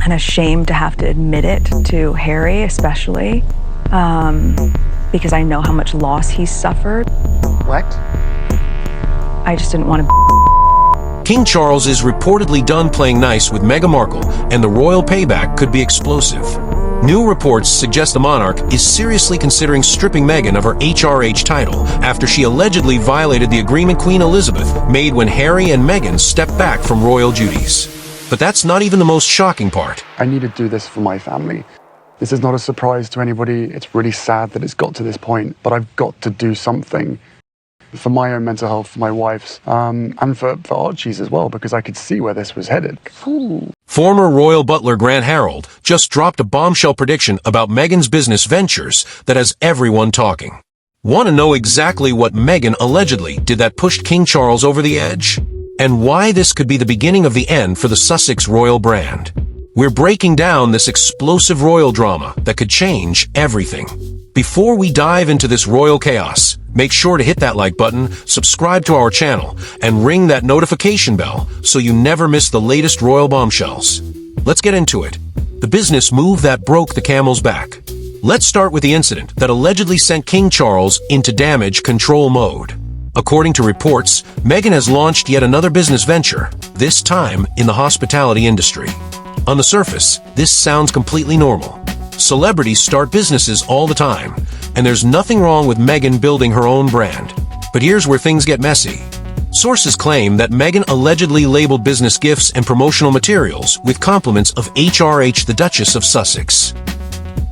and ashamed to have to admit it to Harry, especially, because I know how much loss he's suffered. What? I just didn't want to. King Charles is reportedly done playing nice with Meghan Markle, and the royal payback could be explosive. New reports suggest the monarch is seriously considering stripping Meghan of her HRH title after she allegedly violated the agreement Queen Elizabeth made when Harry and Meghan stepped back from royal duties. But that's not even the most shocking part. I need to do this for my family. This is not a surprise to anybody. It's really sad that it's got to this point, but I've got to do something for my own mental health, for my wife's, and for Archie's as well, because I could see where this was headed. Ooh. Former royal butler Grant Harold just dropped a bombshell prediction about Meghan's business ventures that has everyone talking. Want to know exactly what Meghan allegedly did that pushed King Charles over the edge? And why this could be the beginning of the end for the Sussex royal brand? We're breaking down this explosive royal drama that could change everything. Before we dive into this royal chaos, make sure to hit that like button, subscribe to our channel, and ring that notification bell so you never miss the latest royal bombshells. Let's get into it. The business move that broke the camel's back. Let's start with the incident that allegedly sent King Charles into damage control mode. According to reports, Meghan has launched yet another business venture, this time in the hospitality industry. On the surface, this sounds completely normal. Celebrities start businesses all the time, and there's nothing wrong with Meghan building her own brand. But here's where things get messy. Sources claim that Meghan allegedly labeled business gifts and promotional materials with compliments of HRH, the Duchess of Sussex.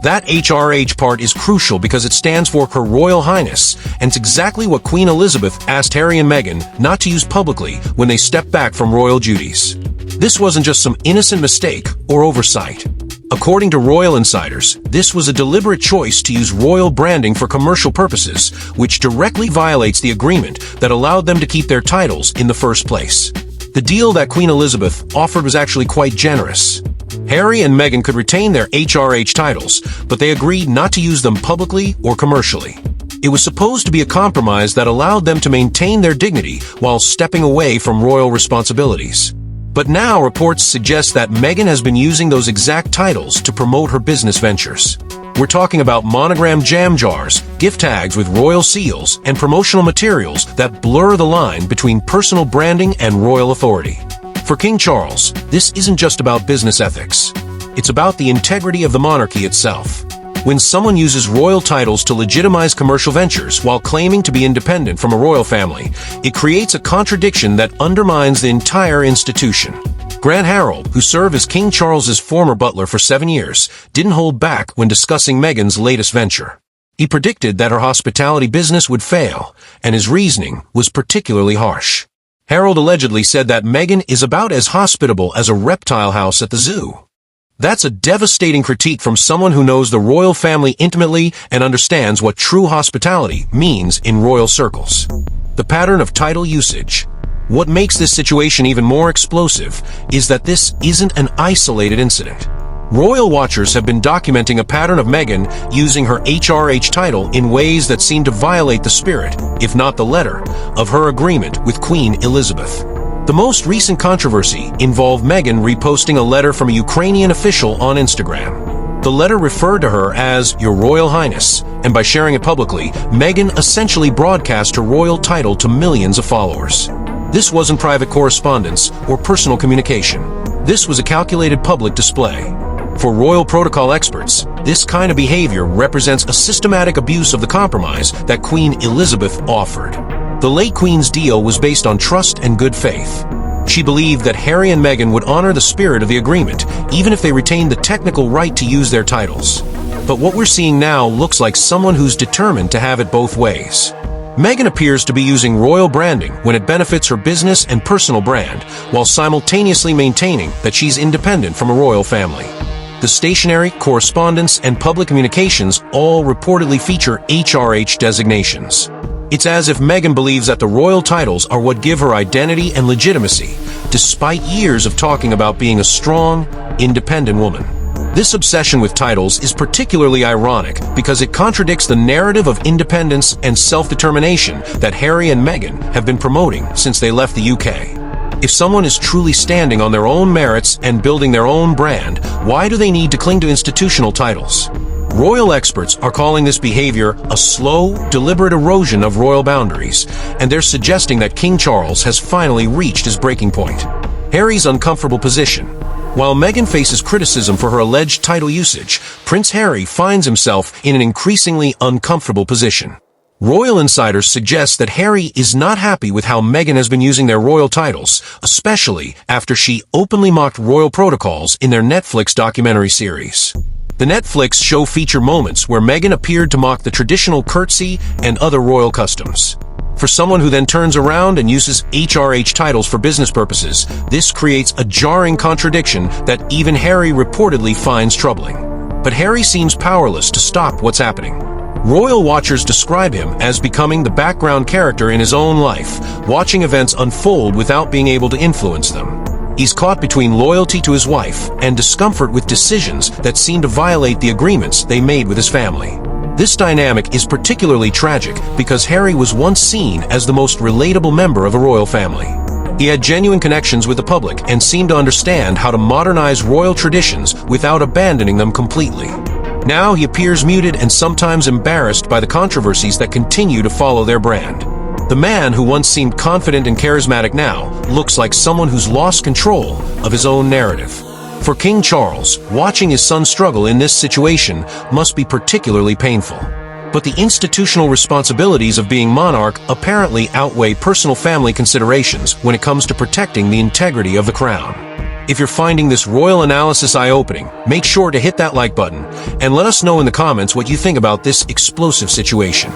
That HRH part is crucial because it stands for Her Royal Highness, and it's exactly what Queen Elizabeth asked Harry and Meghan not to use publicly when they stepped back from royal duties. This wasn't just some innocent mistake or oversight. According to royal insiders, this was a deliberate choice to use royal branding for commercial purposes, which directly violates the agreement that allowed them to keep their titles in the first place. The deal that Queen Elizabeth offered was actually quite generous. Harry and Meghan could retain their HRH titles, but they agreed not to use them publicly or commercially. It was supposed to be a compromise that allowed them to maintain their dignity while stepping away from royal responsibilities. But now reports suggest that Meghan has been using those exact titles to promote her business ventures. We're talking about monogrammed jam jars, gift tags with royal seals, and promotional materials that blur the line between personal branding and royal authority. For King Charles, this isn't just about business ethics. It's about the integrity of the monarchy itself. When someone uses royal titles to legitimize commercial ventures while claiming to be independent from a royal family, it creates a contradiction that undermines the entire institution. Grant Harold, who served as King Charles's former butler for 7 years, didn't hold back when discussing Meghan's latest venture. He predicted that her hospitality business would fail, and his reasoning was particularly harsh. Harold allegedly said that Meghan is about as hospitable as a reptile house at the zoo. That's a devastating critique from someone who knows the royal family intimately and understands what true hospitality means in royal circles. The pattern of title usage. What makes this situation even more explosive is that this isn't an isolated incident. Royal watchers have been documenting a pattern of Meghan using her HRH title in ways that seem to violate the spirit, if not the letter, of her agreement with Queen Elizabeth. The most recent controversy involved Meghan reposting a letter from a Ukrainian official on Instagram. The letter referred to her as Your Royal Highness, and by sharing it publicly, Meghan essentially broadcast her royal title to millions of followers. This wasn't private correspondence or personal communication. This was a calculated public display. For royal protocol experts, this kind of behavior represents a systematic abuse of the compromise that Queen Elizabeth offered. The late Queen's deal was based on trust and good faith. She believed that Harry and Meghan would honor the spirit of the agreement, even if they retained the technical right to use their titles. But what we're seeing now looks like someone who's determined to have it both ways. Meghan appears to be using royal branding when it benefits her business and personal brand, while simultaneously maintaining that she's independent from a royal family. The stationery, correspondence, and public communications all reportedly feature HRH designations. It's as if Meghan believes that the royal titles are what give her identity and legitimacy, despite years of talking about being a strong, independent woman. This obsession with titles is particularly ironic because it contradicts the narrative of independence and self-determination that Harry and Meghan have been promoting since they left the UK. If someone is truly standing on their own merits and building their own brand, why do they need to cling to institutional titles? Royal experts are calling this behavior a slow, deliberate erosion of royal boundaries, and they're suggesting that King Charles has finally reached his breaking point. Harry's uncomfortable position. While Meghan faces criticism for her alleged title usage, Prince Harry finds himself in an increasingly uncomfortable position. Royal insiders suggest that Harry is not happy with how Meghan has been using their royal titles, especially after she openly mocked royal protocols in their Netflix documentary series. The Netflix show featured moments where Meghan appeared to mock the traditional curtsy and other royal customs. For someone who then turns around and uses HRH titles for business purposes, this creates a jarring contradiction that even Harry reportedly finds troubling. But Harry seems powerless to stop what's happening. Royal watchers describe him as becoming the background character in his own life, watching events unfold without being able to influence them. He's caught between loyalty to his wife and discomfort with decisions that seem to violate the agreements they made with his family. This dynamic is particularly tragic because Harry was once seen as the most relatable member of a royal family. He had genuine connections with the public and seemed to understand how to modernize royal traditions without abandoning them completely. Now he appears muted and sometimes embarrassed by the controversies that continue to follow their brand. The man who once seemed confident and charismatic now looks like someone who's lost control of his own narrative. For King Charles, watching his son struggle in this situation must be particularly painful. But the institutional responsibilities of being monarch apparently outweigh personal family considerations when it comes to protecting the integrity of the crown. If you're finding this royal analysis eye-opening, make sure to hit that like button and let us know in the comments what you think about this explosive situation.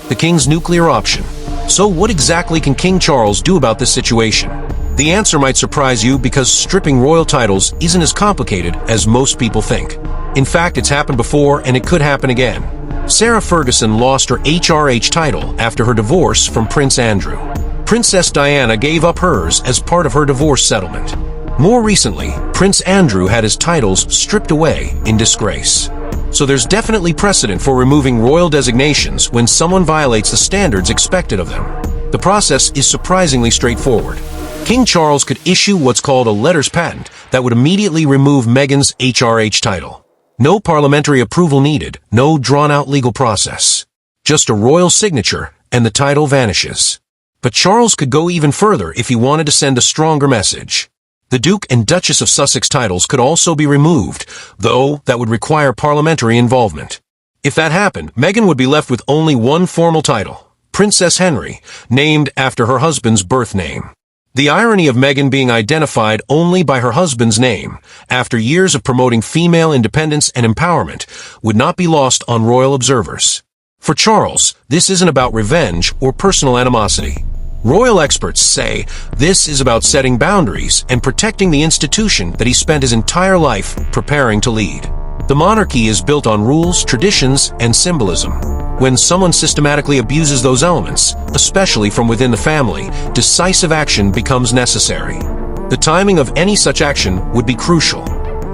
The king's nuclear option. So what exactly can King Charles do about this situation? The answer might surprise you because stripping royal titles isn't as complicated as most people think. In fact, it's happened before and it could happen again. Sarah Ferguson lost her HRH title after her divorce from Prince Andrew. Princess Diana gave up hers as part of her divorce settlement. More recently, Prince Andrew had his titles stripped away in disgrace. So there's definitely precedent for removing royal designations when someone violates the standards expected of them. The process is surprisingly straightforward. King Charles could issue what's called a letters patent that would immediately remove Meghan's HRH title. No parliamentary approval needed, no drawn-out legal process. Just a royal signature, and the title vanishes. But Charles could go even further if he wanted to send a stronger message. The Duke and Duchess of Sussex titles could also be removed, though that would require parliamentary involvement. If that happened, Meghan would be left with only one formal title, Princess Henry, named after her husband's birth name. The irony of Meghan being identified only by her husband's name, after years of promoting female independence and empowerment, would not be lost on royal observers. For Charles, this isn't about revenge or personal animosity. Royal experts say this is about setting boundaries and protecting the institution that he spent his entire life preparing to lead. The monarchy is built on rules, traditions, and symbolism. When someone systematically abuses those elements, especially from within the family, decisive action becomes necessary. The timing of any such action would be crucial.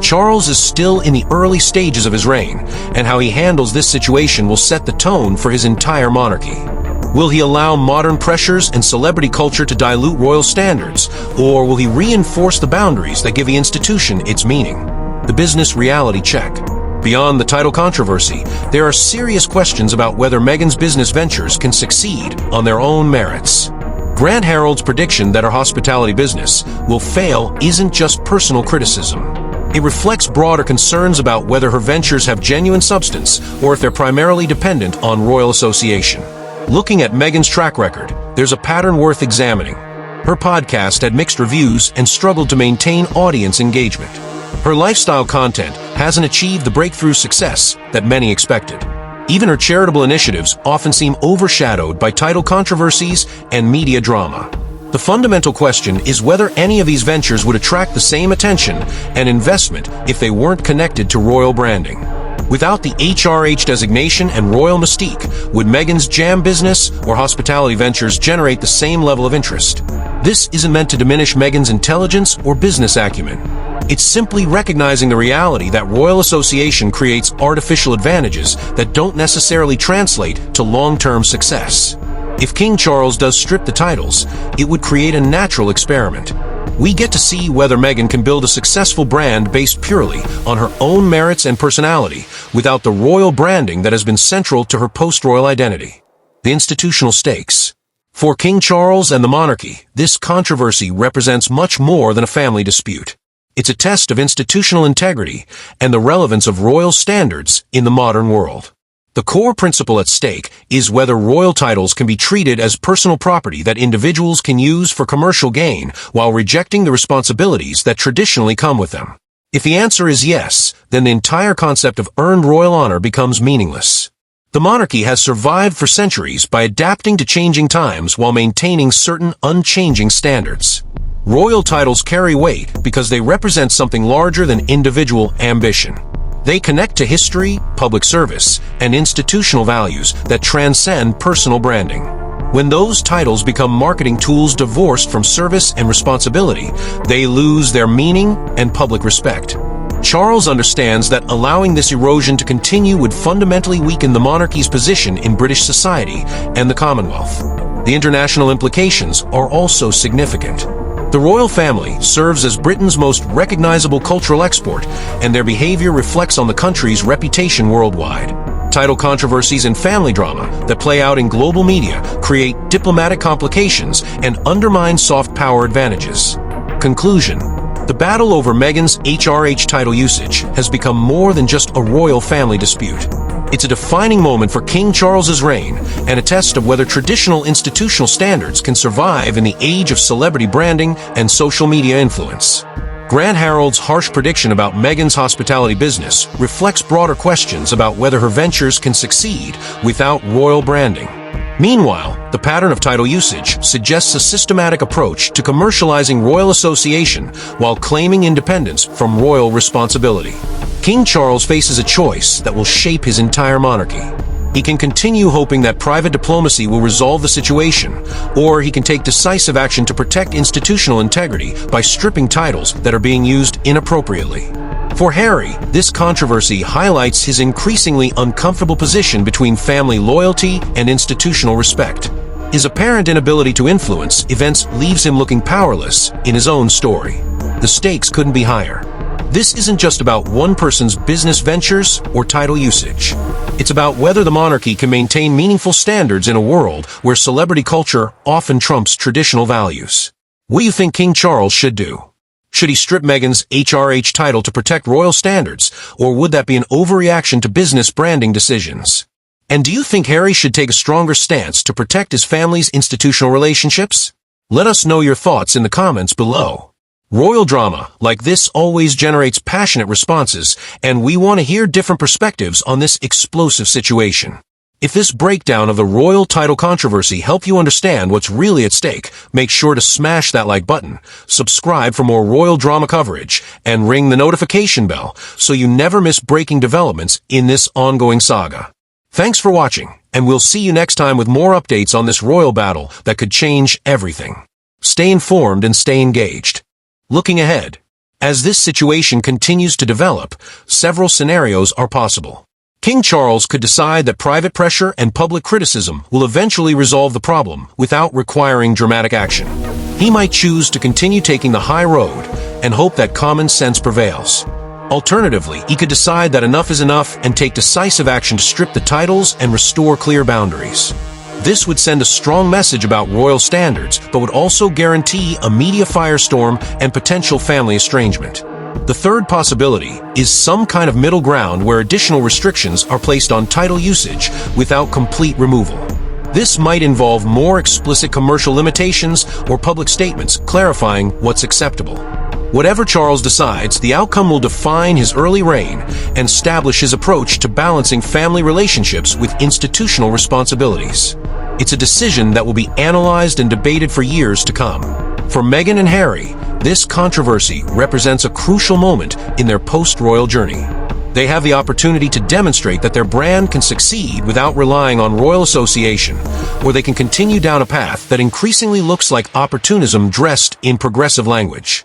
Charles is still in the early stages of his reign, and how he handles this situation will set the tone for his entire monarchy. Will he allow modern pressures and celebrity culture to dilute royal standards, or will he reinforce the boundaries that give the institution its meaning? The business reality check. Beyond the title controversy, there are serious questions about whether Meghan's business ventures can succeed on their own merits. Grant Harold's prediction that her hospitality business will fail isn't just personal criticism. It reflects broader concerns about whether her ventures have genuine substance or if they're primarily dependent on royal association. Looking at Meghan's track record, there's a pattern worth examining. Her podcast had mixed reviews and struggled to maintain audience engagement. Her lifestyle content hasn't achieved the breakthrough success that many expected. Even her charitable initiatives often seem overshadowed by title controversies and media drama. The fundamental question is whether any of these ventures would attract the same attention and investment if they weren't connected to royal branding. Without the HRH designation and royal mystique, would Meghan's jam business or hospitality ventures generate the same level of interest? This isn't meant to diminish Meghan's intelligence or business acumen. It's simply recognizing the reality that royal association creates artificial advantages that don't necessarily translate to long-term success. If King Charles does strip the titles, it would create a natural experiment. We get to see whether Meghan can build a successful brand based purely on her own merits and personality, without the royal branding that has been central to her post-royal identity. The institutional stakes. For King Charles and the monarchy, this controversy represents much more than a family dispute. It's a test of institutional integrity and the relevance of royal standards in the modern world. The core principle at stake is whether royal titles can be treated as personal property that individuals can use for commercial gain while rejecting the responsibilities that traditionally come with them. If the answer is yes, then the entire concept of earned royal honor becomes meaningless. The monarchy has survived for centuries by adapting to changing times while maintaining certain unchanging standards. Royal titles carry weight because they represent something larger than individual ambition. They connect to history, public service, and institutional values that transcend personal branding. When those titles become marketing tools divorced from service and responsibility, they lose their meaning and public respect. Charles understands that allowing this erosion to continue would fundamentally weaken the monarchy's position in British society and the Commonwealth. The international implications are also significant. The royal family serves as Britain's most recognizable cultural export, and their behavior reflects on the country's reputation worldwide. Title controversies and family drama that play out in global media create diplomatic complications and undermine soft power advantages. Conclusion. The battle over Meghan's HRH title usage has become more than just a royal family dispute. It's a defining moment for King Charles's reign and a test of whether traditional institutional standards can survive in the age of celebrity branding and social media influence. Grant Harold's harsh prediction about Meghan's hospitality business reflects broader questions about whether her ventures can succeed without royal branding. Meanwhile, the pattern of title usage suggests a systematic approach to commercializing royal association while claiming independence from royal responsibility. King Charles faces a choice that will shape his entire monarchy. He can continue hoping that private diplomacy will resolve the situation, or he can take decisive action to protect institutional integrity by stripping titles that are being used inappropriately. For Harry, this controversy highlights his increasingly uncomfortable position between family loyalty and institutional respect. His apparent inability to influence events leaves him looking powerless in his own story. The stakes couldn't be higher. This isn't just about one person's business ventures or title usage. It's about whether the monarchy can maintain meaningful standards in a world where celebrity culture often trumps traditional values. What do you think King Charles should do? Should he strip Meghan's HRH title to protect royal standards, or would that be an overreaction to business branding decisions? And do you think Harry should take a stronger stance to protect his family's institutional relationships? Let us know your thoughts in the comments below. Royal drama like this always generates passionate responses, and we want to hear different perspectives on this explosive situation. If this breakdown of the royal title controversy helped you understand what's really at stake, make sure to smash that like button, subscribe for more royal drama coverage, and ring the notification bell so you never miss breaking developments in this ongoing saga. Thanks for watching, and we'll see you next time with more updates on this royal battle that could change everything. Stay informed and stay engaged. Looking ahead, as this situation continues to develop, several scenarios are possible. King Charles could decide that private pressure and public criticism will eventually resolve the problem without requiring dramatic action. He might choose to continue taking the high road and hope that common sense prevails. Alternatively, he could decide that enough is enough and take decisive action to strip the titles and restore clear boundaries. This would send a strong message about royal standards, but would also guarantee a media firestorm and potential family estrangement. The third possibility is some kind of middle ground where additional restrictions are placed on title usage without complete removal. This might involve more explicit commercial limitations or public statements clarifying what's acceptable. Whatever Charles decides, the outcome will define his early reign and establish his approach to balancing family relationships with institutional responsibilities. It's a decision that will be analyzed and debated for years to come. For Meghan and Harry, this controversy represents a crucial moment in their post-royal journey. They have the opportunity to demonstrate that their brand can succeed without relying on royal association, or they can continue down a path that increasingly looks like opportunism dressed in progressive language.